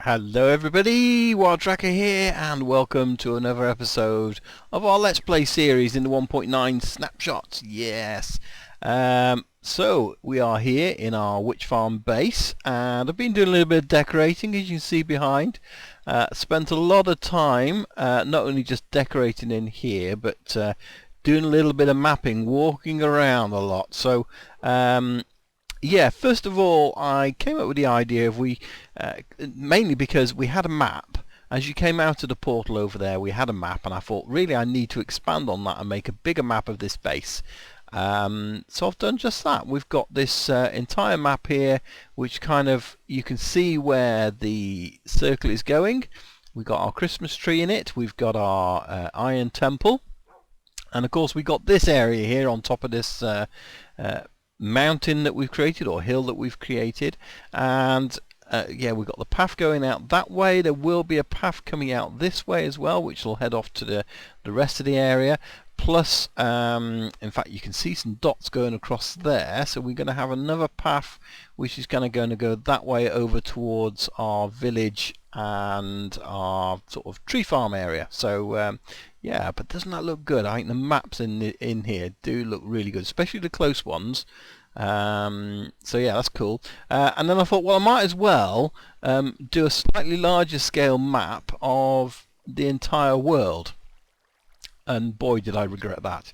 Hello everybody, WildTracker here and welcome to another episode of our Let's Play series in the 1.9 snapshots. Yes. So we are here in our witch farm base and I've been doing a little bit of decorating, as you can see behind. Spent a lot of time not only just decorating in here but doing a little bit of mapping, walking around a lot. So yeah, first of all, I came up with the idea of mainly because we had a map. As you came out of the portal over there, we had a map, and I thought, really, I need to expand on that and make a bigger map of this base. So I've done just that. We've got this entire map here, which kind of, you can see where the circle is going. We've got our Christmas tree in it. We've got our Iron Temple. And of course, we've got this area here on top of this mountain that we've created, or hill that we've created, and yeah, we've got the path going out that way. There will be a path coming out this way as well, which will head off to the rest of the area. Plus, in fact, you can see some dots going across there, so we're going to have another path which is going to go that way over towards our village and our sort of tree farm area. So yeah, but doesn't that look good? I think the maps in here do look really good, especially the close ones. So yeah, that's cool. And then I thought, well, I might as well do a slightly larger scale map of the entire world. And boy, did I regret that.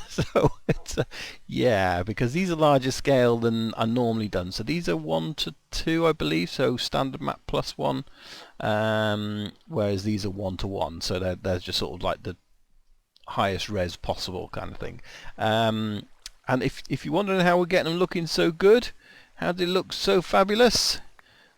So it's yeah, because these are larger scale than I normally done. So these are 1:2, I believe. So standard map +1, whereas these are 1:1. So they're just sort of like the highest res possible kind of thing. And if you're wondering how we're getting them looking so good, how they look so fabulous,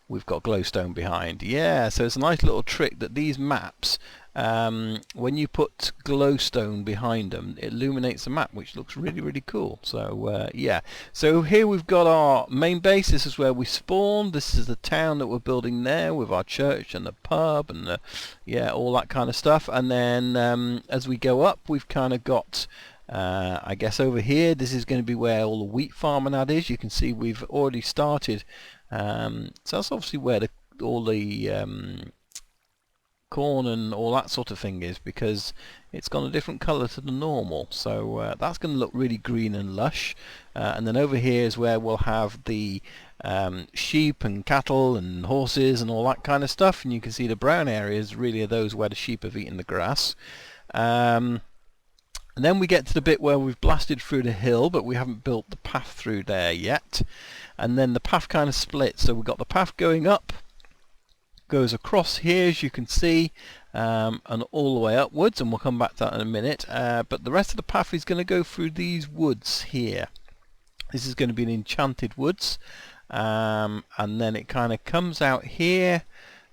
we've got glowstone behind. Yeah, so it's a nice little trick that these maps, when you put glowstone behind them, it illuminates the map, which looks really, really cool. So yeah, so here we've got our main base. This is where we spawned. This is the town that we're building there with our church and the pub and yeah, all that kind of stuff. And then as we go up, we've kind of got I guess over here, this is going to be where all the wheat farm and that is. You can see we've already started. So that's obviously where all the corn and all that sort of thing is, because it's got a different colour to the normal. So that's going to look really green and lush. And then over here is where we'll have the sheep and cattle and horses and all that kind of stuff. And you can see the brown areas really are those where the sheep have eaten the grass. And then we get to the bit where we've blasted through the hill, but we haven't built the path through there yet. And then the path kind of splits. So we've got the path going up, goes across here, as you can see, and all the way upwards, and we'll come back to that in a minute. But the rest of the path is going to go through these woods here. This is going to be an enchanted woods. And then it kind of comes out here,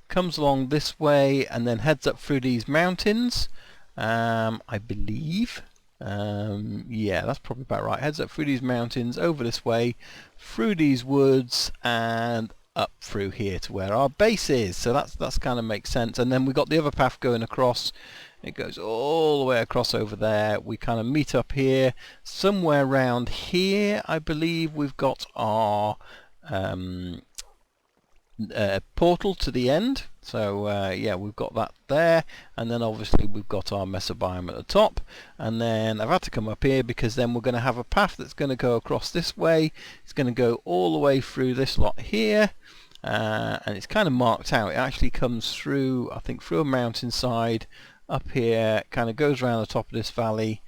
comes along this way, and then heads up through these mountains, I believe. Yeah, that's probably about right. Heads up through these mountains, over this way, through these woods, and up through here to where our base is. So that's kind of makes sense. And then we've got the other path going across. It goes all the way across over there. We kind of meet up here. Somewhere around here, I believe we've got our portal to the end. So yeah, we've got that there, and then obviously we've got our mesobiome at the top. And then I've had to come up here because then we're going to have a path that's going to go across this way. It's going to go all the way through this lot here, and it's kind of marked out. It actually comes through, I think, through a mountainside up here, kind of goes around the top of this valley,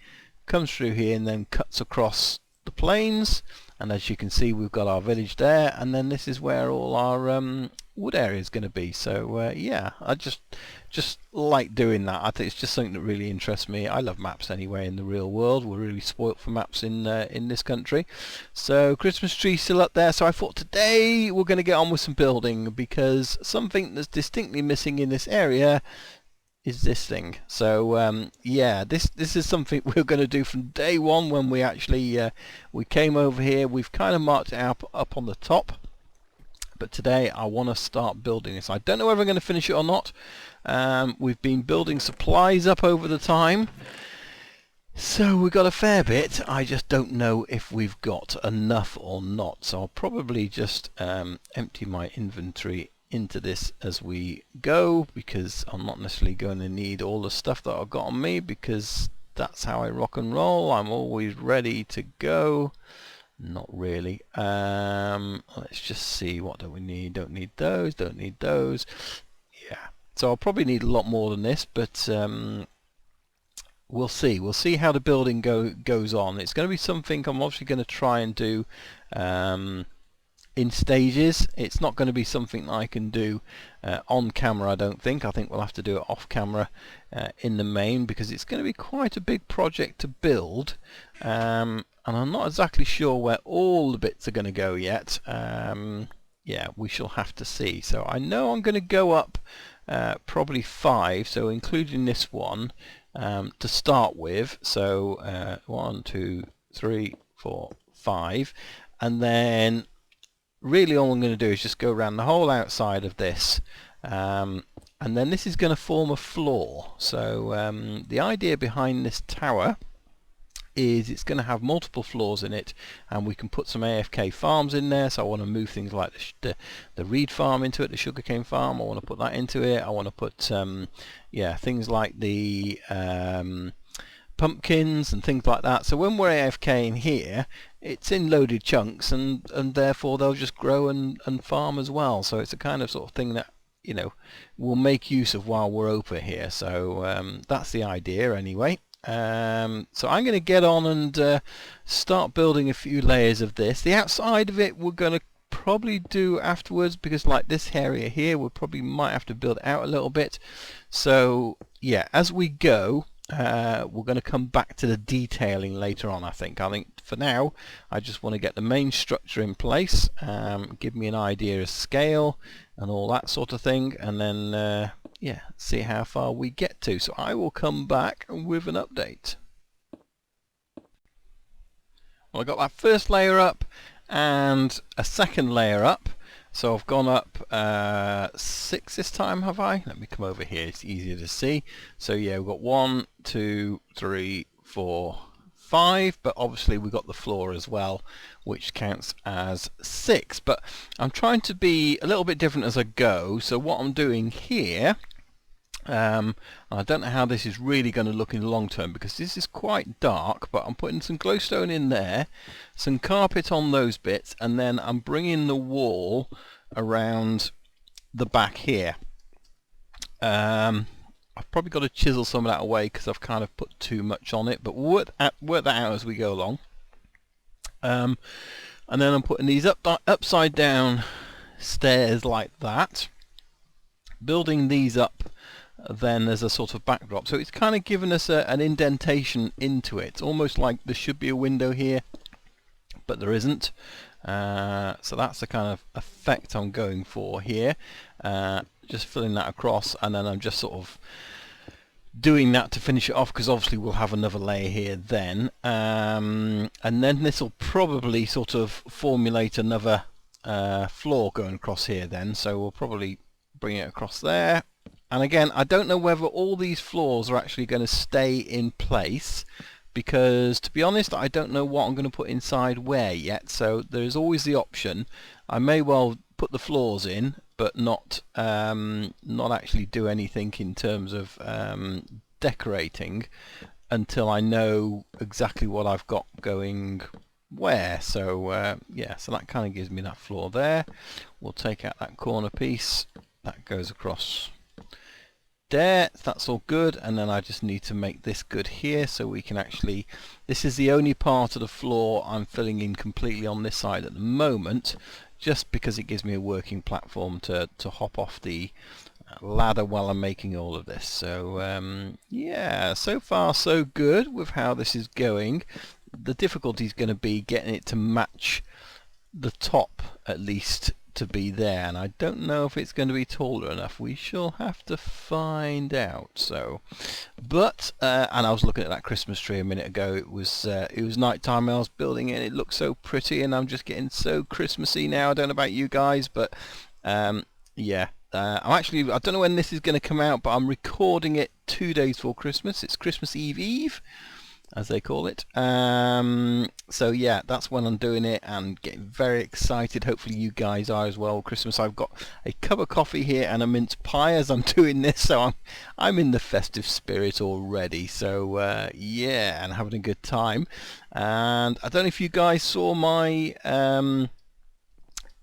comes through here, and then cuts across the plains. And as you can see, we've got our village there, and then this is where all our wood area is going to be. So yeah, I just like doing that. I think it's just something that really interests me. I love maps anyway in the real world. We're really spoilt for maps in this country. So Christmas tree still up there. So I thought today we're going to get on with some building, because something that's distinctly missing in this area is this thing. So yeah, this is something we're going to do from day one when we actually we came over here. We've kind of marked it up on the top, but today I want to start building this. I don't know whether I'm going to finish it or not. We've been building supplies up over the time, so we've got a fair bit. I just don't know if we've got enough or not, so I'll probably just empty my inventory into this as we go, because I'm not necessarily going to need all the stuff that I've got on me, because that's how I rock and roll. I'm always ready to go. Not really. Let's just see, what do we need? Don't need those, don't need those. Yeah, so I'll probably need a lot more than this, but we'll see. We'll see how the building goes on. It's going to be something I'm obviously going to try and do in stages. It's not going to be something that I can do on camera, I don't think. I think we'll have to do it off camera in the main, because it's going to be quite a big project to build, and I'm not exactly sure where all the bits are going to go yet. Yeah, we shall have to see. So I know I'm going to go up probably 5, so including this one to start with. So 1, 2, 3, 4, 5, and then really all I'm going to do is just go around the whole outside of this, and then this is going to form a floor. So the idea behind this tower is it's going to have multiple floors in it, and we can put some AFK farms in there. So I want to move things like the reed farm into it, the sugarcane farm. I want to put that into it. I want to put yeah, things like the pumpkins and things like that. So when we're AFK in here, it's in loaded chunks, and therefore they'll just grow and farm as well. So it's a kind of sort of thing that, you know, we'll make use of while we're over here. So that's the idea anyway. So I'm going to get on and start building a few layers of this. The outside of it we're going to probably do afterwards, because like this area here we probably might have to build out a little bit. So yeah, as we go, we're going to come back to the detailing later on. I think for now I just want to get the main structure in place, give me an idea of scale and all that sort of thing, and then yeah, see how far we get to. So I will come back with an update. Well, I got that first layer up and a second layer up. So I've gone up 6 this time, have I? Let me come over here, it's easier to see. So yeah, we've got 1, 2, 3, 4, 5, but obviously we've got the floor as well, which counts as 6. But I'm trying to be a little bit different as I go. So what I'm doing here, I don't know how this is really going to look in the long term, because this is quite dark, but I'm putting some glowstone in there, some carpet on those bits, and then I'm bringing the wall around the back here. I've probably got to chisel some of that away because I've kind of put too much on it, but we'll work that out as we go along. And then I'm putting these upside down stairs like that, building these up then as a sort of backdrop. So it's kind of given us an indentation into it. It's almost like there should be a window here, but there isn't. So that's the kind of effect I'm going for here. Just filling that across, and then I'm just sort of doing that to finish it off, because obviously we'll have another layer here then. And then this will probably sort of formulate another floor going across here then. So we'll probably bring it across there. And again, I don't know whether all these floors are actually going to stay in place, because to be honest, I don't know what I'm going to put inside where yet. So there's always the option. I may well put the floors in, but not actually do anything in terms of decorating until I know exactly what I've got going where. So yeah, so that kind of gives me that floor there. We'll take out that corner piece that goes across there. That's all good, and then I just need to make this good here, so we can actually, this is the only part of the floor I'm filling in completely on this side at the moment, just because it gives me a working platform to hop off the ladder while I'm making all of this. So yeah, so far so good with how this is going. The difficulty is going to be getting it to match the top, at least, to be there, and I don't know if it's going to be taller enough. We shall have to find out. So, but and I was looking at that Christmas tree a minute ago. It was night time. I was building it, and it looked so pretty, and I'm just getting so Christmassy now. I don't know about you guys, but yeah, I don't know when this is going to come out, but I'm recording it 2 days before Christmas. It's Christmas Eve. as they call it. So yeah, that's when I'm doing it and getting very excited. Hopefully you guys are as well. Christmas, I've got a cup of coffee here and a mince pie as I'm doing this, so I'm in the festive spirit already. So yeah, and having a good time. And I don't know if you guys saw my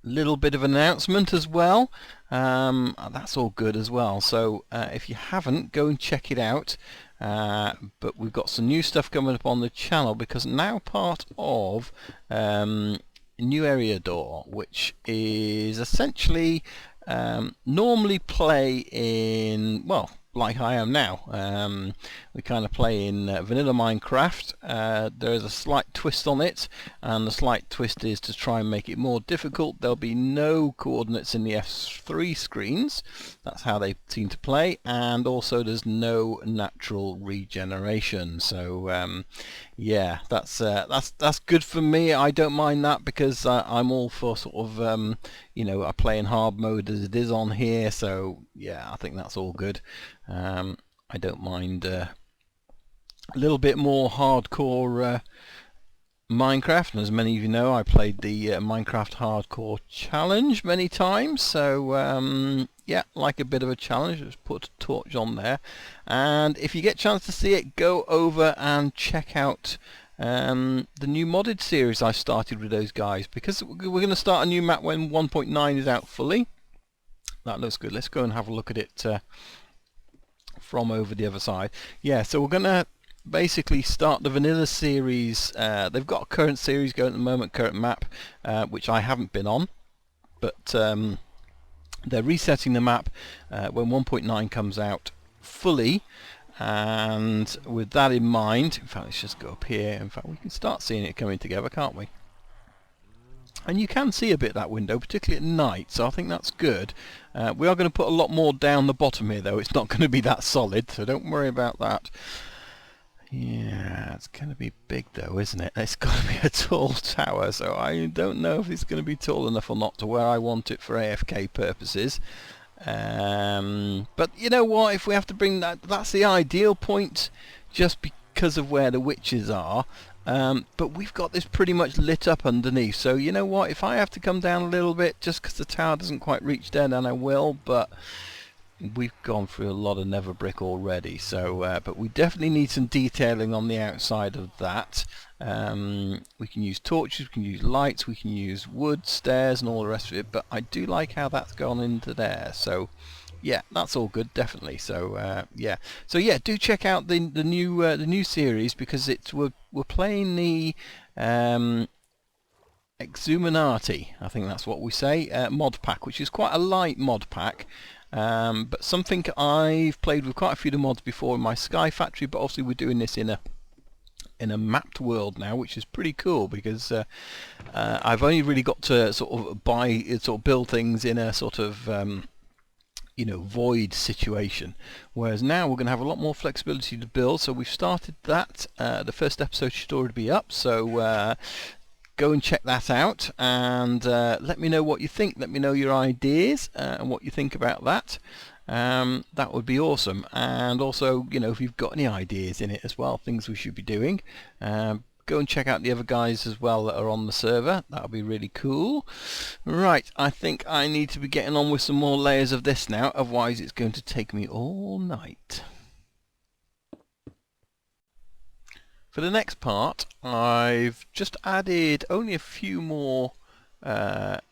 little bit of an announcement as well. That's all good as well, so if you haven't, go and check it out. But we've got some new stuff coming up on the channel, because now part of New Area Door, which is essentially normally play in, well, like I am now. We kind of play in vanilla Minecraft. There is a slight twist on it, and the slight twist is to try and make it more difficult. There'll be no coordinates in the F3 screens. That's how they seem to play, and also there's no natural regeneration. So yeah, that's good for me. I don't mind that, because I'm all for sort of you know, I play in hard mode as it is on here. So yeah, I think that's all good. I don't mind a little bit more hardcore Minecraft, and as many of you know, I played the Minecraft Hardcore Challenge many times, so yeah, like a bit of a challenge. Just put a torch on there, and if you get a chance to see it, go over and check out the new modded series I started with those guys, because we're going to start a new map when 1.9 is out fully. That looks good. Let's go and have a look at it from over the other side. Yeah, so we're going to basically start the vanilla series. They've got a current series going at the moment, current map, which I haven't been on, but they're resetting the map when 1.9 comes out fully. And with that in mind, in fact, let's just go up here. In fact, we can start seeing it coming together, can't we? And you can see a bit that window, particularly at night, so I think that's good. We are going to put a lot more down the bottom here, though. It's not going to be that solid, so don't worry about that. Yeah, it's going to be big, though, isn't it? It's got to be a tall tower, so I don't know if it's going to be tall enough or not to where I want it for AFK purposes. But you know what? If we have to bring that, that's the ideal point, just because of where the witches are. But we've got this pretty much lit up underneath, so you know what, if I have to come down a little bit just because the tower doesn't quite reach there, then I will. But we've gone through a lot of nether brick already, so but we definitely need some detailing on the outside of that. We can use torches, we can use lights, we can use wood, stairs and all the rest of it, but I do like how that's gone into there. So yeah, that's all good, definitely. So yeah, do check out the new series, because we're playing the Exuminati, I think that's what we say, mod pack, which is quite a light mod pack. But something I've played with quite a few of the mods before in my Sky Factory, but obviously we're doing this in a mapped world now, which is pretty cool, because I've only really got to sort of build things in a sort of you know, void situation, whereas now we're going to have a lot more flexibility to build. So we've started that. The first episode should already be up, so go and check that out, and let me know what you think. Let me know your ideas and what you think about that. That would be awesome. And also, you know, if you've got any ideas in it as well, things we should be doing, go and check out the other guys as well that are on the server. That'll be really cool. Right, I think I need to be getting on with some more layers of this now, otherwise it's going to take me all night. For the next part, I've just added only a few more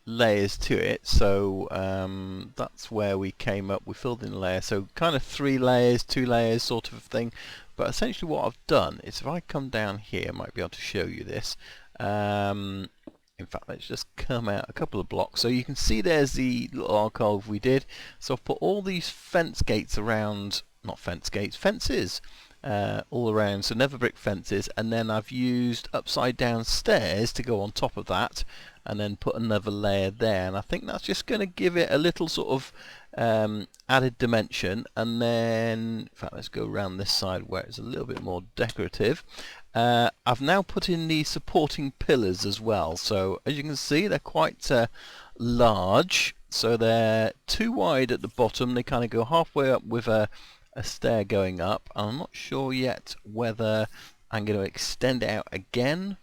layers to it, so that's where we came up. We filled in a layer, so kind of 3 layers, 2 layers sort of thing. But essentially what I've done is, if I come down here, I might be able to show you this. In fact, let's just come out a couple of blocks, so you can see there's the little alcove we did. So I've put all these fence gates around, not fence gates, fences all around, so nether brick fences, and then I've used upside down stairs to go on top of that, and then put another layer there, and I think that's just going to give it a little sort of added dimension. And then, in fact, let's go around this side where it's a little bit more decorative. I've now put in the supporting pillars as well, so as you can see, they're quite large, so they're 2 wide at the bottom. They kind of go halfway up with a stair going up. I'm not sure yet whether I'm going to extend it out again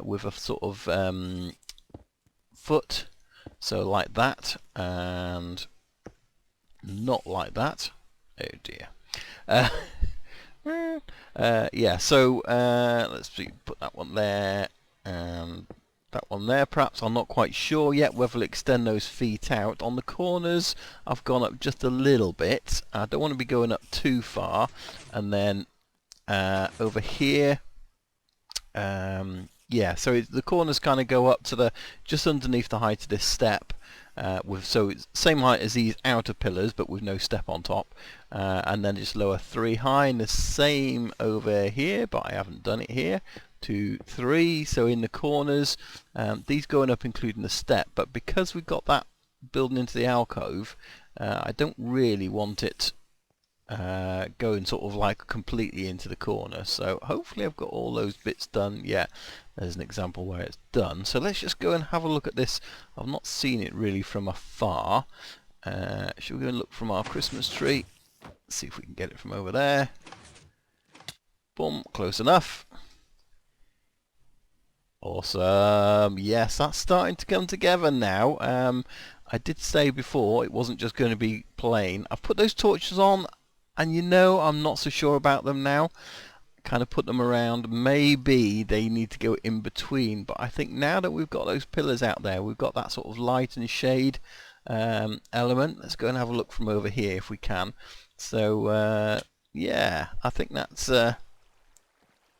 with a sort of foot, so like that, and not like that. Oh dear. Yeah, so let's see, put that one there and that one there. Perhaps I'm not quite sure yet whether I'll extend those feet out. On the corners I've gone up just a little bit. I don't want to be going up too far. And then over here, yeah, so the corners kind of go up to the just underneath the height of this step. So it's same height as these outer pillars, but with no step on top, and then just lower 3 high, and the same over here, but I haven't done it here. 2, 3. So in the corners, these going up including the step, but because we've got that building into the alcove, I don't really want it going sort of like completely into the corner. So hopefully I've got all those bits done. Yeah, there's an example where it's done. So let's just go and have a look at this. I've not seen it really from afar. Should we go and look from our Christmas tree? See if we can get it from over there. Boom, close enough. Awesome. Yes, that's starting to come together now. I did say before it wasn't just going to be plain. I've put those torches on, and you know, I'm not so sure about them now. Kind of put them around. Maybe they need to go in between, but I think now that we've got those pillars out there, we've got that sort of light and shade element. Let's go and have a look from over here if we can. So yeah, I think that's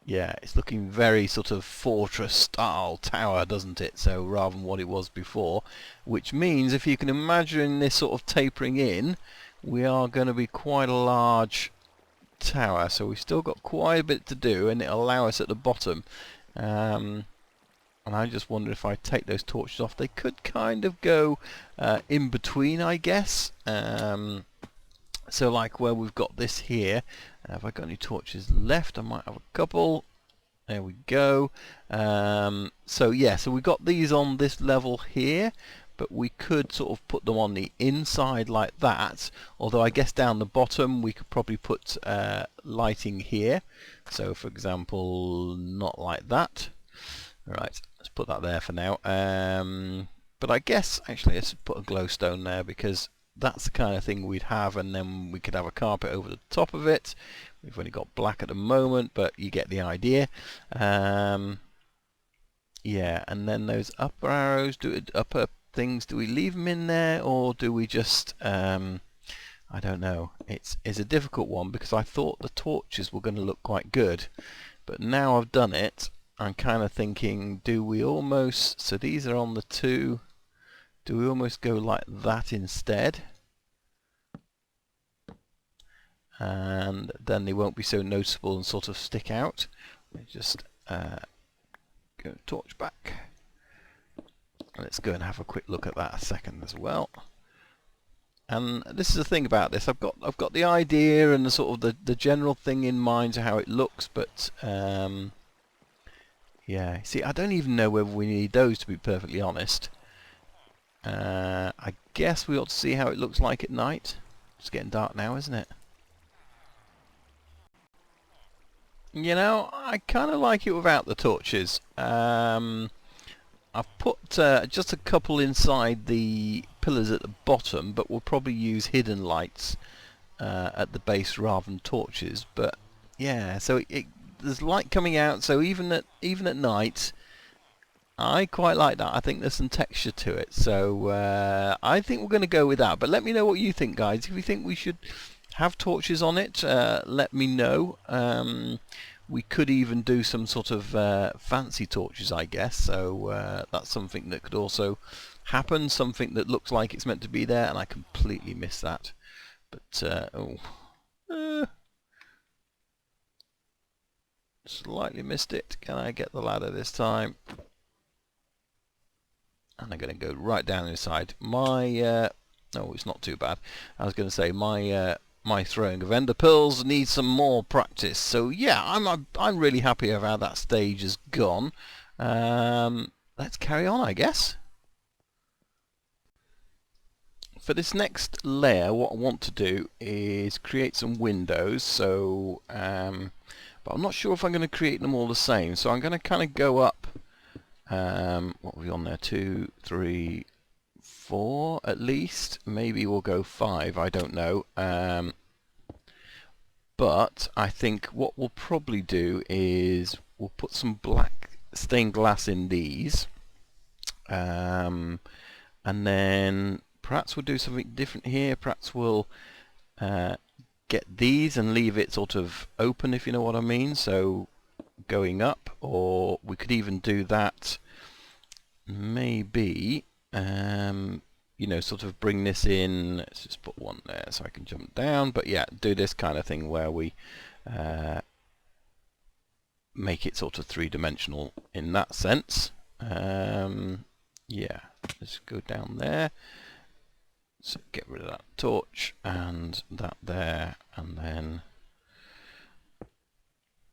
yeah, it's looking very sort of fortress style tower, doesn't it? So rather than what it was before, which means if you can imagine this sort of tapering in, we are going to be quite a large tower. So we've still got quite a bit to do, and it'll allow us at the bottom. And I just wonder if I take those torches off, they could kind of go in between, I guess. So like where we've got this here, have I got any torches left? I might have a couple. There we go. So yeah, so we've got these on this level here, but we could sort of put them on the inside like that, although I guess down the bottom we could probably put lighting here. So for example, not like that. Alright, let's put that there for now. But I guess actually let's put a glowstone there, because that's the kind of thing we'd have, and then we could have a carpet over the top of it. We've only got black at the moment, but you get the idea. Yeah, and then those upper arrows, upper things, do we leave them in there, or do we just I don't know. It's a difficult one, because I thought the torches were going to look quite good, but now I've done it, I'm kind of thinking, do we almost, so these are on the 2, do we almost go like that instead? And then they won't be so noticeable and sort of stick out. Let me just go torch back. Let's go and have a quick look at that a second as well. And this is the thing about this. I've got the idea and the sort of the general thing in mind to how it looks, but yeah. See, I don't even know whether we need those, to be perfectly honest. I guess we ought to see how it looks like at night. It's getting dark now, isn't it? You know, I kind of like it without the torches. I've put just a couple inside the pillars at the bottom, but we'll probably use hidden lights at the base rather than torches. But yeah, so there's light coming out, so even at night, I quite like that. I think there's some texture to it, so I think we're going to go with that. But let me know what you think, guys. If you think we should have torches on it, let me know. We could even do some sort of fancy torches, I guess, so that's something that could also happen, something that looks like it's meant to be there, and I completely missed that. But slightly missed it. Can I get the ladder this time? And I'm going to go right down inside. My oh, it's not too bad. I was going to say my throwing of ender pearls needs some more practice. So yeah, I'm really happy of how that stage has gone. Let's carry on, I guess. For this next layer, what I want to do is create some windows. So but I'm not sure if I'm going to create them all the same. So I'm going to kind of go up. What are we on there? 2, 3, 4 at least. Maybe we'll go 5. I don't know. But I think what we'll probably do is we'll put some black stained glass in these. And then perhaps we'll do something different here. Perhaps we'll get these and leave it sort of open, if you know what I mean. So going up, or we could even do that maybe, you know, sort of bring this in. Let's just put one there so I can jump down. But yeah, do this kind of thing where we make it sort of three-dimensional in that sense. Yeah, let's go down there. So get rid of that torch and that there, and then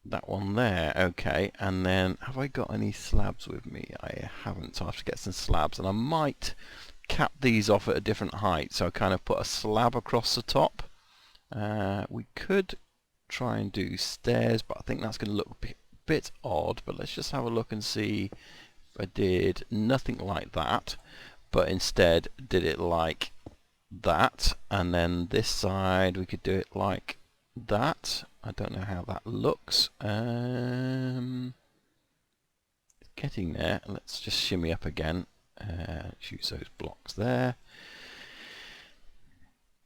that one there. Okay, and then have I got any slabs with me? I haven't, so I have to get some slabs, and I might cap these off at a different height, so I kind of put a slab across the top. We could try and do stairs, but I think that's going to look a bit odd. But let's just have a look and see if I did nothing like that, but instead did it like that, and then this side we could do it like that. I don't know how that looks. Getting there. Let's just shimmy up again. Choose those blocks there,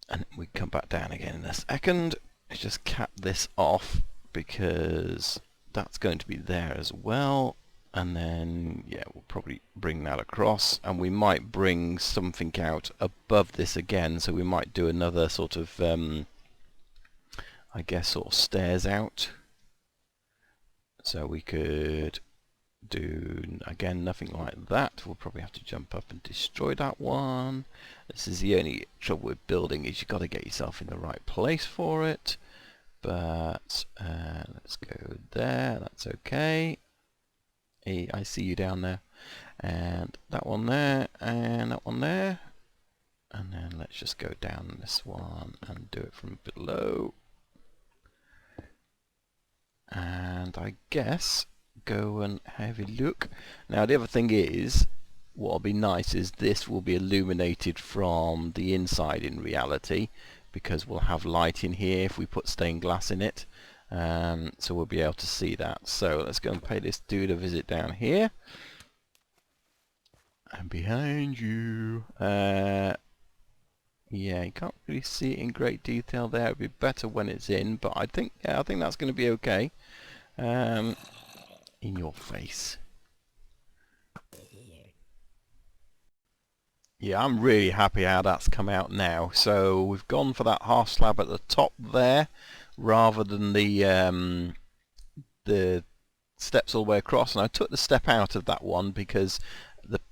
and we come back down again in a second. Let's just cap this off because that's going to be there as well. And then, yeah, we'll probably bring that across, and we might bring something out above this again. So we might do another sort of, I guess, sort of stairs out. So we could do, again, nothing like that. We'll probably have to jump up and destroy that one. This is the only trouble with building, is you've got to get yourself in the right place for it. But let's go there. That's okay. I see you down there, and that one there, and that one there, and then let's just go down this one and do it from below, and I guess go and have a look. Now the other thing is, what'll be nice is this will be illuminated from the inside in reality, because we'll have light in here if we put stained glass in it. So we'll be able to see that. So let's go and pay this dude a visit down here. And behind you, yeah, you can't really see it in great detail there. It'd be better when it's in, but I think, yeah, I think that's going to be okay. In your face. Yeah, I'm really happy how that's come out now. So we've gone for that half slab at the top there, rather than the steps all the way across. And I took the step out of that one because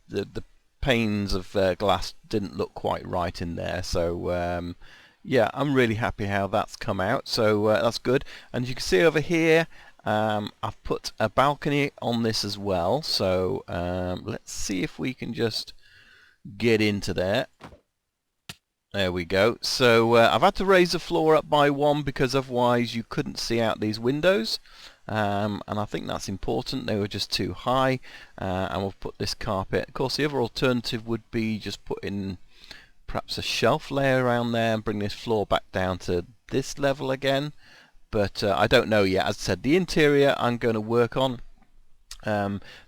the panes of glass didn't look quite right in there. So yeah, I'm really happy how that's come out. So that's good. And you can see over here, I've put a balcony on this as well. So let's see if we can just get into there. There we go. So I've had to raise the floor up by 1 because otherwise you couldn't see out these windows, and I think that's important. They were just too high, and we'll put this carpet. Of course, the other alternative would be just putting perhaps a shelf layer around there and bring this floor back down to this level again, but I don't know yet. As I said, the interior I'm going to work on.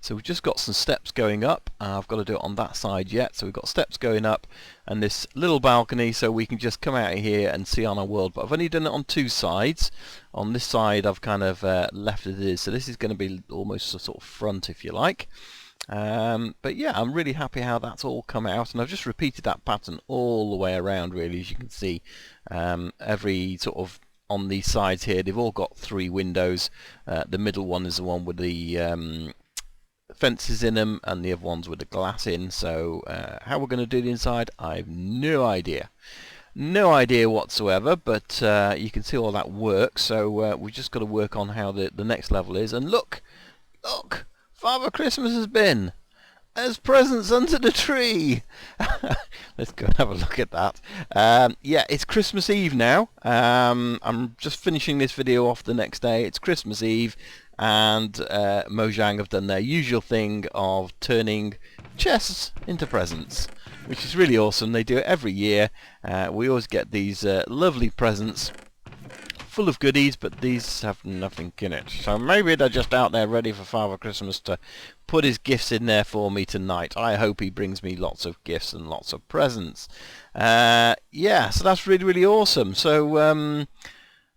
So we've just got some steps going up. I've got to do it on that side yet. So we've got steps going up and this little balcony, so we can just come out of here and see on our world. But I've only done it on 2 sides. On this side I've kind of left it as, so this is going to be almost a sort of front, if you like. But yeah, I'm really happy how that's all come out, and I've just repeated that pattern all the way around, really. As you can see, every sort of on these sides here, they've all got 3 windows. The middle one is the one with the fences in them, and the other ones with the glass in. So how we're going to do the inside, I have no idea. No idea whatsoever, but you can see all that works. So we've just got to work on how the next level is. And look, Father Christmas has been. There's presents under the tree. Let's go and have a look at that. Yeah, it's Christmas Eve now. I'm just finishing this video off the next day. It's Christmas Eve, and Mojang have done their usual thing of turning chests into presents, which is really awesome. They do it every year. We always get these lovely presents full of goodies, but these have nothing in it. So maybe they're just out there ready for Father Christmas to put his gifts in there for me tonight. I hope he brings me lots of gifts and lots of presents. Yeah, so that's really, really awesome. So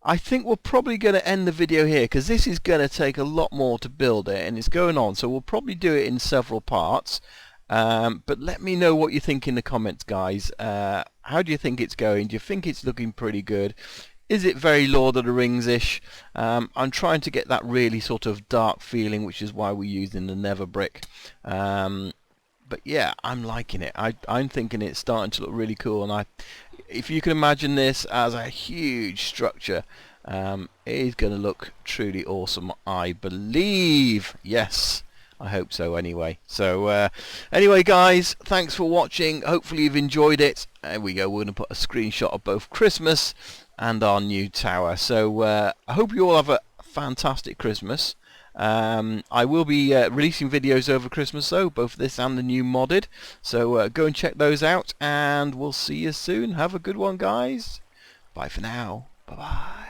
I think we're probably going to end the video here, because this is going to take a lot more to build it, and it's going on. So we'll probably do it in several parts. But let me know what you think in the comments, guys. How do you think it's going? Do you think it's looking pretty good? Is it very Lord of the Rings-ish? I'm trying to get that really sort of dark feeling, which is why we're using the nether brick. But yeah, I'm liking it. I'm thinking it's starting to look really cool. And if you can imagine this as a huge structure, it is going to look truly awesome, I believe. Yes, I hope so anyway. So anyway, guys, thanks for watching. Hopefully you've enjoyed it. There we go. We're going to put a screenshot of both Christmas and our new tower. So I hope you all have a fantastic Christmas. I will be releasing videos over Christmas though, both this and the new modded. So go and check those out, and we'll see you soon. Have a good one, guys. Bye for now. Bye bye.